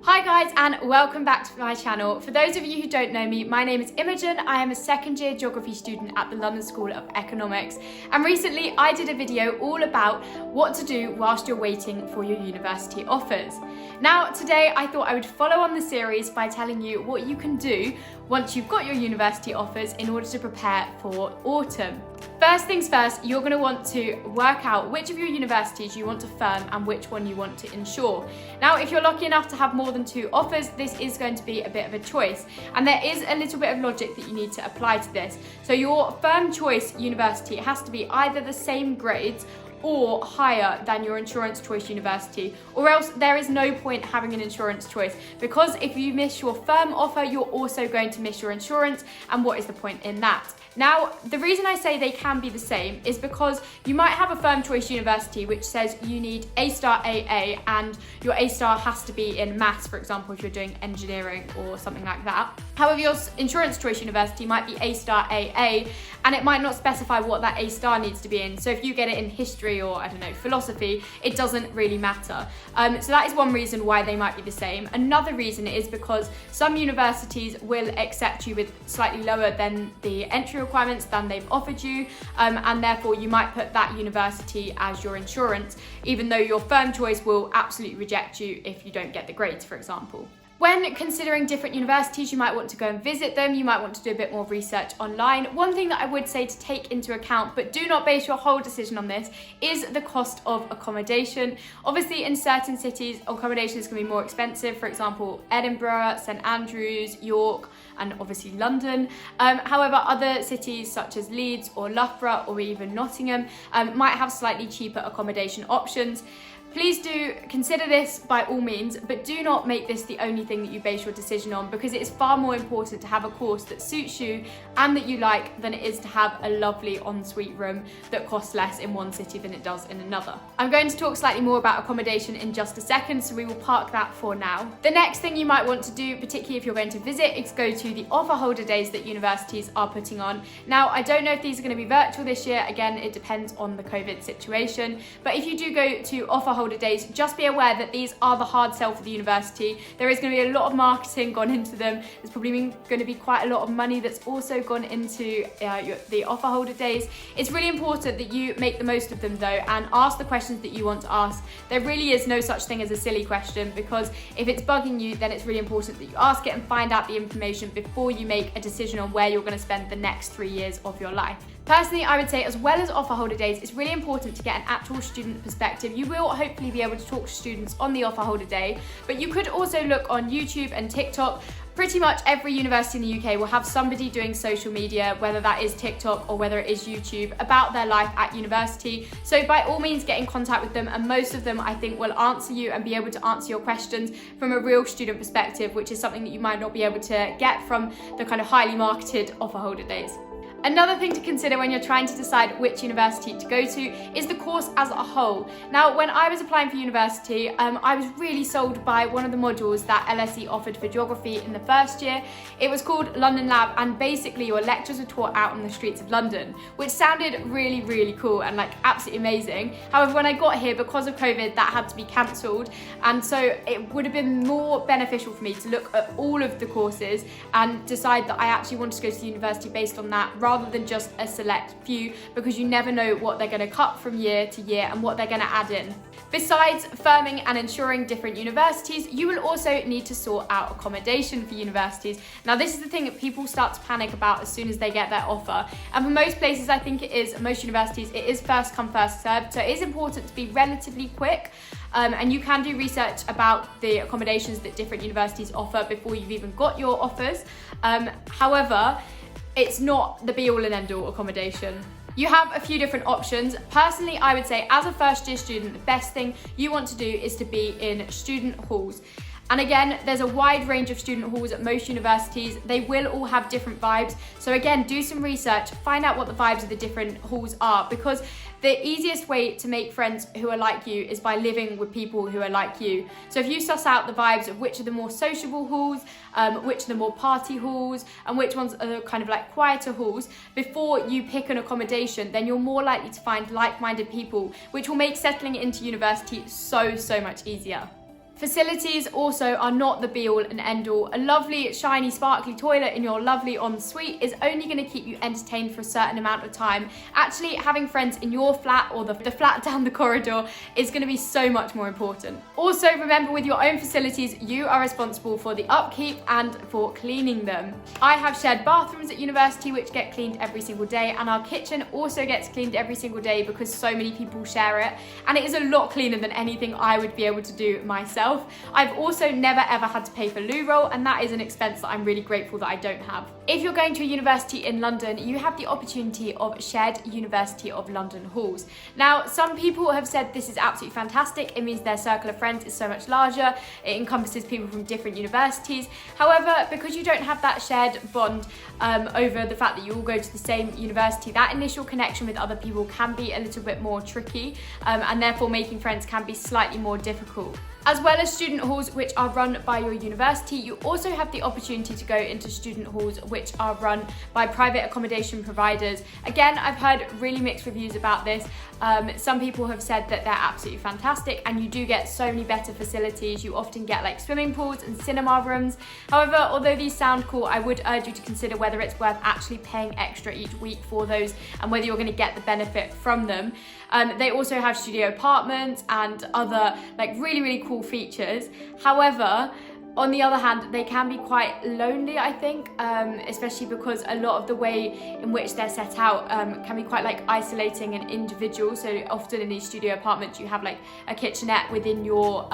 Hi guys, and welcome back to my channel. For those of you who don't know me, my name is Imogen. I am a second year geography student at the London School of Economics, and recently I did a video all about what to do whilst you're waiting for your university offers. Now today I thought I would follow on the series by telling you what you can do once you've got your university offers in order to prepare for autumn. First things first, you're going to want to work out which of your universities you want to firm and which one you want to insure. Now, if you're lucky enough to have more than 2 offers, this is going to be a bit of a choice, and there is a little bit of logic that you need to apply to this. So your firm choice university has to be either the same grades or higher than your insurance choice university, or else there is no point having an insurance choice, because if you miss your firm offer, you're also going to miss your insurance, and what is the point in that? Now, the reason I say they can be the same is because you might have a firm choice university which says you need A-star AA, and your A-star has to be in maths, for example, if you're doing engineering or something like that. However, your insurance choice university might be A-star AA, and it might not specify what that A-star needs to be in. So if you get it in history or, I don't know, philosophy, it doesn't really matter. So that is one reason why they might be the same. Another reason is because some universities will accept you with slightly lower than the entry requirements than they've offered you, and therefore you might put that university as your insurance, even though your firm choice will absolutely reject you if you don't get the grades, for example. When considering different universities, you might want to go and visit them. You might want to do a bit more research online. One thing that I would say to take into account, but do not base your whole decision on this, is the cost of accommodation. Obviously, in certain cities, accommodation is going to be more expensive. For example, Edinburgh, St Andrews, York, and obviously London. However, other cities such as Leeds or Loughborough or even Nottingham might have slightly cheaper accommodation options. Please do consider this by all means, but do not make this the only thing that you base your decision on, because it is far more important to have a course that suits you and that you like than it is to have a lovely ensuite room that costs less in one city than it does in another. I'm going to talk slightly more about accommodation in just a second, so we will park that for now. The next thing you might want to do, particularly if you're going to visit, is go to the offer holder days that universities are putting on. Now, I don't know if these are going to be virtual this year. Again, it depends on the COVID situation, but if you do go to offer holder days, just be aware that these are the hard sell for the university. There is going to be a lot of marketing gone into them. There's probably going to be quite a lot of money that's also gone into the offer holder days. It's really important that you make the most of them though, and ask the questions that you want to ask. There really is no such thing as a silly question, because if it's bugging you, then it's really important that you ask it and find out the information before you make a decision on where you're going to spend the next 3 years of your life. Personally, I would say, as well as offer holder days, it's really important to get an actual student perspective. You will hopefully be able to talk to students on the offer holder day, but you could also look on YouTube and TikTok. Pretty much every university in the UK will have somebody doing social media, whether that is TikTok or whether it is YouTube, about their life at university. So by all means, get in contact with them, and most of them I think will answer you and be able to answer your questions from a real student perspective, which is something that you might not be able to get from the kind of highly marketed offer holder days. Another thing to consider when you're trying to decide which university to go to is the course as a whole. Now, when I was applying for university, I was really sold by one of the modules that LSE offered for geography in the first year. It was called London Lab, and basically your lectures were taught out on the streets of London, which sounded really, really cool and like absolutely amazing. However, when I got here, because of COVID, that had to be cancelled, and so it would have been more beneficial for me to look at all of the courses and decide that I actually wanted to go to the university based on that, rather than just a select few, because you never know what they're going to cut from year to year and what they're going to add in. Besides firming and insuring different universities, you will also need to sort out accommodation for universities. Now, this is the thing that people start to panic about as soon as they get their offer. And for most places, I think most universities, it is first come, first served. So it is important to be relatively quick. And you can do research about the accommodations that different universities offer before you've even got your offers. However, it's not the be-all and end-all accommodation. You have a few different options. Personally, I would say as a first year student, the best thing you want to do is to be in student halls. And again, there's a wide range of student halls at most universities. They will all have different vibes. So again, do some research, find out what the vibes of the different halls are, because the easiest way to make friends who are like you is by living with people who are like you. So if you suss out the vibes of which are the more sociable halls, which are the more party halls, and which ones are the kind of like quieter halls, before you pick an accommodation, then you're more likely to find like-minded people, which will make settling into university so much easier. Facilities also are not the be all and end all. A lovely, shiny, sparkly toilet in your lovely ensuite is only going to keep you entertained for a certain amount of time. Actually, having friends in your flat or the flat down the corridor is going to be so much more important. Also, remember with your own facilities, you are responsible for the upkeep and for cleaning them. I have shared bathrooms at university which get cleaned every single day, and our kitchen also gets cleaned every single day because so many people share it, and it is a lot cleaner than anything I would be able to do myself. I've also never ever had to pay for loo roll, and that is an expense that I'm really grateful that I don't have. If you're going to a university in London, you have the opportunity of shared University of London halls. Now, some people have said this is absolutely fantastic. It means their circle of friends is so much larger. It encompasses people from different universities. However, because you don't have that shared bond over the fact that you all go to the same university, that initial connection with other people can be a little bit more tricky, and therefore making friends can be slightly more difficult. As well as student halls which are run by your university, you also have the opportunity to go into student halls which are run by private accommodation providers. Again, I've heard really mixed reviews about this. Some people have said that they're absolutely fantastic and you do get so many better facilities. You often get like swimming pools and cinema rooms. However, although these sound cool, I would urge you to consider whether it's worth actually paying extra each week for those and whether you're going to get the benefit from them. They also have studio apartments and other like really cool features. However, on the other hand, they can be quite lonely, I think, especially because a lot of the way in which they're set out can be quite like isolating and individual. So often in these studio apartments, you have like a kitchenette within your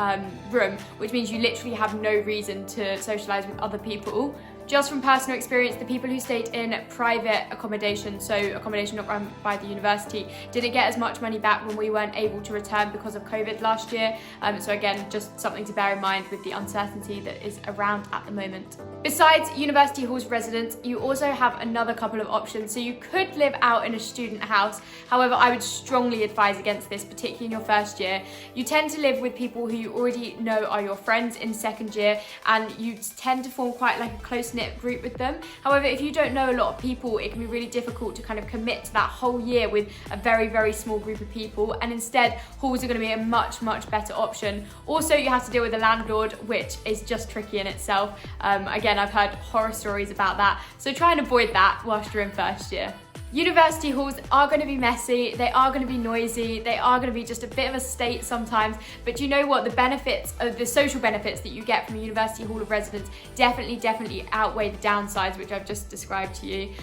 room, which means you literally have no reason to socialize with other people. Just from personal experience, the people who stayed in private accommodation, so accommodation not run by the university, didn't get as much money back when we weren't able to return because of COVID last year. So again, just something to bear in mind with the uncertainty that is around at the moment. Besides university halls residents, you also have another couple of options. So you could live out in a student house. However, I would strongly advise against this, particularly in your first year. You tend to live with people who you already know are your friends in second year, and you tend to form quite like a close-knit group with them. However, if you don't know a lot of people, it can be really difficult to kind of commit to that whole year with a very small group of people, and instead halls are going to be a much better option. Also, you have to deal with a landlord, which is just tricky in itself. Again, I've heard horror stories about that, so try and avoid that whilst you're in first year. University halls are going to be messy, they are going to be noisy, they are going to be just a bit of a state sometimes, but you know what, the benefits, the social benefits that you get from a university hall of residence definitely outweigh the downsides which I've just described to you.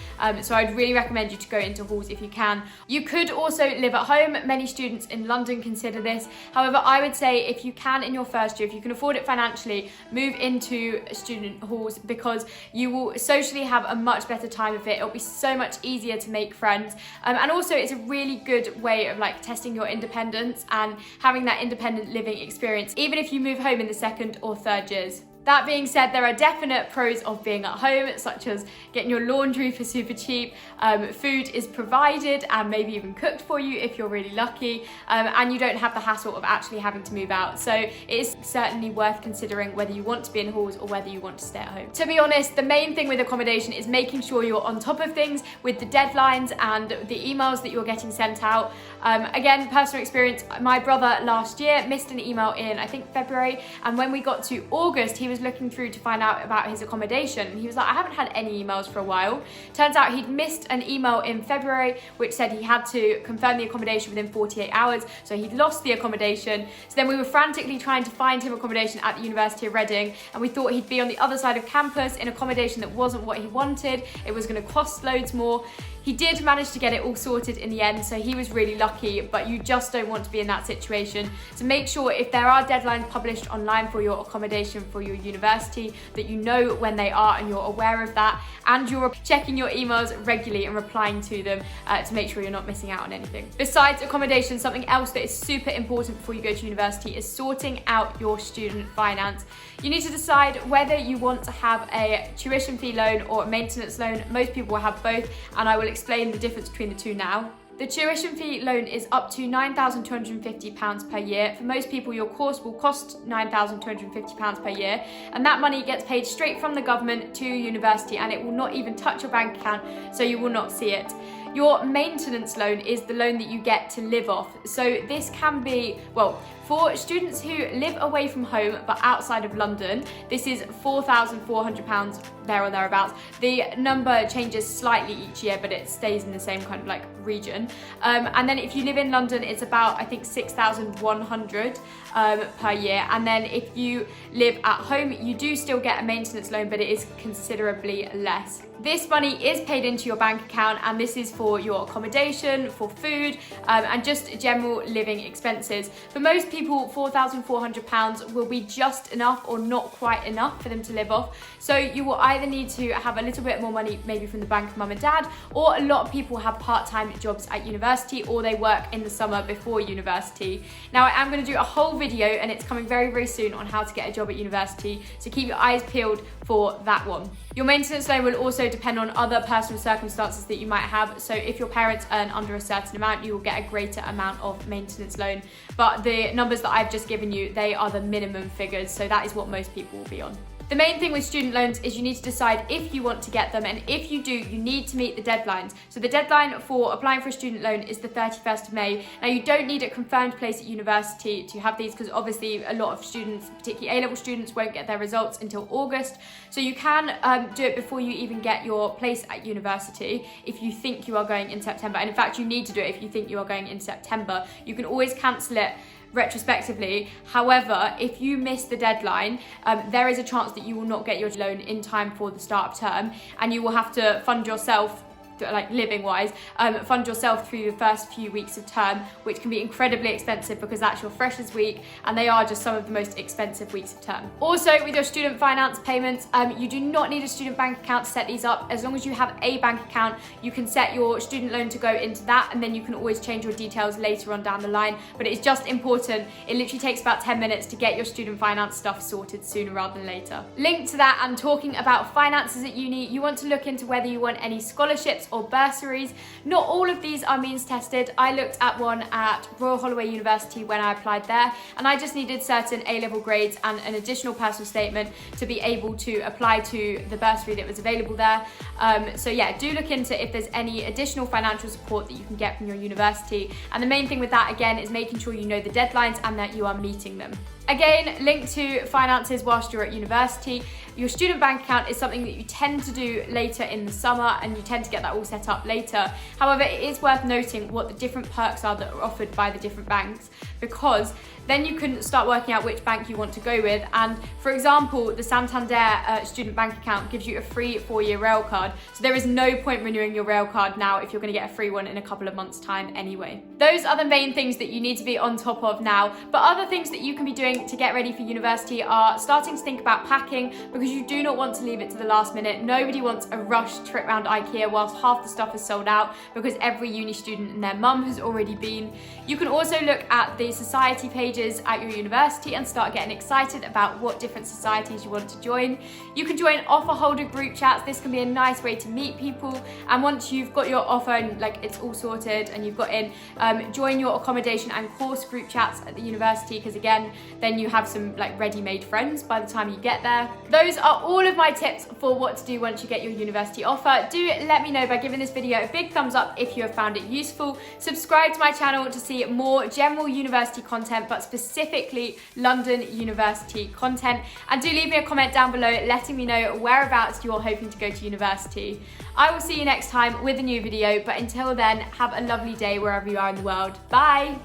So I'd really recommend you to go into halls if you can. You could also live at home. Many students in London consider this. However, I would say if you can in your first year, if you can afford it financially, move into student halls because you will socially have a much better time of it. It'll be so much easier to make friends, and also it's a really good way of like testing your independence and having that independent living experience even if you move home in the second or third years. That being said, there are definite pros of being at home, such as getting your laundry for super cheap, food is provided and maybe even cooked for you if you're really lucky, and you don't have the hassle of actually having to move out. So it is certainly worth considering whether you want to be in halls or whether you want to stay at home. To be honest, the main thing with accommodation is making sure you're on top of things with the deadlines and the emails that you're getting sent out. Again, personal experience, my brother last year missed an email in, I think, February, and when we got to August, he was looking through to find out about his accommodation. He was like, I haven't had any emails for a while. Turns out he'd missed an email in February which said he had to confirm the accommodation within 48 hours, so he'd lost the accommodation. So then we were frantically trying to find him accommodation at the University of Reading, and we thought he'd be on the other side of campus in accommodation that wasn't what he wanted. It was going to cost loads more. He did manage to get it all sorted in the end, so he was really lucky, but you just don't want to be in that situation. So make sure if there are deadlines published online for your accommodation for your university, that you know when they are and you're aware of that, and you're checking your emails regularly and replying to them to make sure you're not missing out on anything. Besides accommodation, something else that is super important before you go to university is sorting out your student finance. You need to decide whether you want to have a tuition fee loan or a maintenance loan. Most people will have both, and I will explain the difference between the two now. The tuition fee loan is up to £9,250 per year. For most people, your course will cost £9,250 per year, and that money gets paid straight from the government to your university, and it will not even touch your bank account, so you will not see it. Your maintenance loan is the loan that you get to live off. So this can be, well, for students who live away from home but outside of London, this is £4,400 there or thereabouts. The number changes slightly each year, but it stays in the same kind of like region. And then if you live in London, it's about, I think, 6,100 per year. And then if you live at home, you do still get a maintenance loan, but it is considerably less. This money is paid into your bank account, and this is for your accommodation, for food, and just general living expenses. For most people, £4,400 will be just enough or not quite enough for them to live off. So you will either need to have a little bit more money maybe from the bank of mum and dad, or a lot of people have part-time jobs at university, or they work in the summer before university. Now I am going to do a whole video, and it's coming very, very soon, on how to get a job at university, so keep your eyes peeled for that one. Your maintenance loan will also depend on other personal circumstances that you might have. So if your parents earn under a certain amount, you will get a greater amount of maintenance loan. But the numbers that I've just given you, they are the minimum figures. So that is what most people will be on. The main thing with student loans is you need to decide if you want to get them, and if you do, you need to meet the deadlines. So the deadline for applying for a student loan is the 31st of May. Now you don't need a confirmed place at university to have these, because obviously a lot of students, particularly A-level students, won't get their results until August. So you can do it before you even get your place at university if you think you are going in September. And in fact, you need to do it if you think you are going in September. You can always cancel it retrospectively. However, if you miss the deadline, there is a chance that you will not get your loan in time for the start of term, and you will have to fund yourself, like living wise, fund yourself through the first few weeks of term, which can be incredibly expensive because that's your freshers week, and they are just some of the most expensive weeks of term. Also, with your student finance payments, you do not need a student bank account to set these up. As long as you have a bank account, you can set your student loan to go into that, and then you can always change your details later on down the line. But it's just important, it literally takes about 10 minutes to get your student finance stuff sorted sooner rather than later. Linked to that, and talking about finances at uni, you want to look into whether you want any scholarships or bursaries. Not all of these are means tested. I looked at one at Royal Holloway University when I applied there, and I just needed certain A-level grades and an additional personal statement to be able to apply to the bursary that was available there. So yeah, do look into if there's any additional financial support that you can get from your university. And the main thing with that, again, is making sure you know the deadlines and that you are meeting them. Again, linked to finances whilst you're at university, your student bank account is something that you tend to do later in the summer, and you tend to get that all set up later. However, it is worth noting what the different perks are that are offered by the different banks, because then you can start working out which bank you want to go with. And for example, the Santander student bank account gives you a free 4-year rail card. So there is no point renewing your rail card now if you're going to get a free one in a couple of months' time anyway. Those are the main things that you need to be on top of now. But other things that you can be doing to get ready for university are starting to think about packing, because you do not want to leave it to the last minute. Nobody wants a rushed trip around IKEA whilst half the stuff is sold out, because every uni student and their mum has already been. You can also look at the society pages at your university and start getting excited about what different societies you want to join. You can join offer holder group chats. This can be a nice way to meet people, and once you've got your offer and like it's all sorted and you've got in, join your accommodation and course group chats at the university, because again, then you have some like ready-made friends by the time you get there. Those are all of my tips for what to do once you get your university offer. Do let me know by giving this video a big thumbs up if you have found it useful. Subscribe to my channel to see more general university content, but specifically London University content. And do leave me a comment down below letting me know whereabouts you're hoping to go to university. I will see you next time with a new video, but until then, have a lovely day wherever you are in the world. Bye!